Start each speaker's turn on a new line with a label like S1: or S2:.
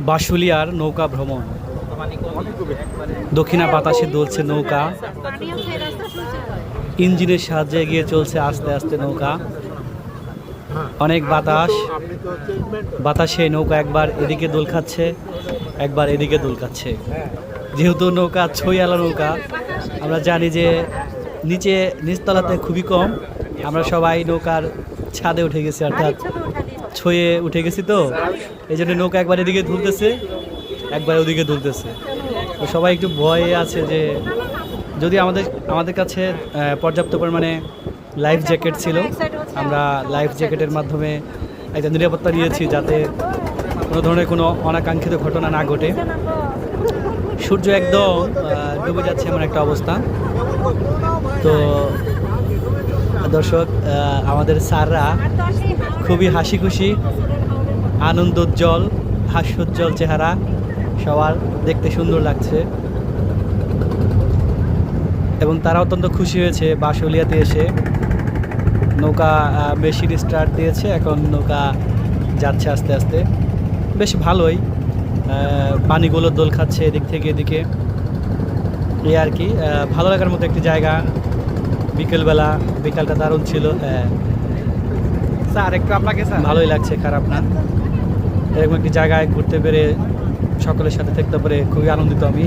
S1: বাঁশুলিয়ার নৌকা ভ্রমণ। দক্ষিণা বাতাসে দুলছে নৌকা, ইঞ্জিনের সাহায্যে এগিয়ে চলছে আস্তে আস্তে নৌকা। অনেক বাতাস, বাতাসে নৌকা একবার এদিকে দোল খাচ্ছে, একবার এদিকে দোল খাচ্ছে। যেহেতু নৌকা ছইয়ালা নৌকা, আমরা জানি যে নিচতলাতে খুবই কম। আমরা সবাই নৌকার ছাদে উঠে গেছি, অর্থাৎ ছয়ে উঠে গেছি, তো এই জন্য নৌকা একবার এদিকে দুলতেছে, একবার ওদিকে দুলতেছে। তো সবাই একটু ভয়ে আছে যে যদি আমাদের কাছে পর্যাপ্ত পরিমাণে লাইফ জ্যাকেট ছিল, আমরা লাইফ জ্যাকেটের মাধ্যমে একটা নিরাপত্তা নিয়েছি যাতে কোনো ধরনের কোনো অনাকাঙ্ক্ষিত ঘটনা না ঘটে। সূর্য একদম ডুবে যাচ্ছে এমন একটা অবস্থা। তো দর্শক, আমাদের স্যাররা খুবই হাসি খুশি, আনন্দোজ্জ্বল, হাস্যোজ্জ্বল চেহারা, সবার দেখতে সুন্দর লাগছে এবং তারা অত্যন্ত খুশি হয়েছে বাঁশুলিয়াতে এসে। নৌকা মেশিন স্টার্ট দিয়েছে, এখন নৌকা যাচ্ছে আস্তে আস্তে, বেশ ভালোই। পানিগুলো দোল খাচ্ছে এদিক থেকে এদিকে, এই আর কি। ভালো লাগার মতো একটি জায়গা। বিকালটা দারুণ ছিল। স্যার একটু আপনাকে ভালোই লাগছে, খারাপ না। এরকম একটি জায়গায় ঘুরতে পেরে, সকলের সাথে থাকতে পেরে খুবই আনন্দিত আমি।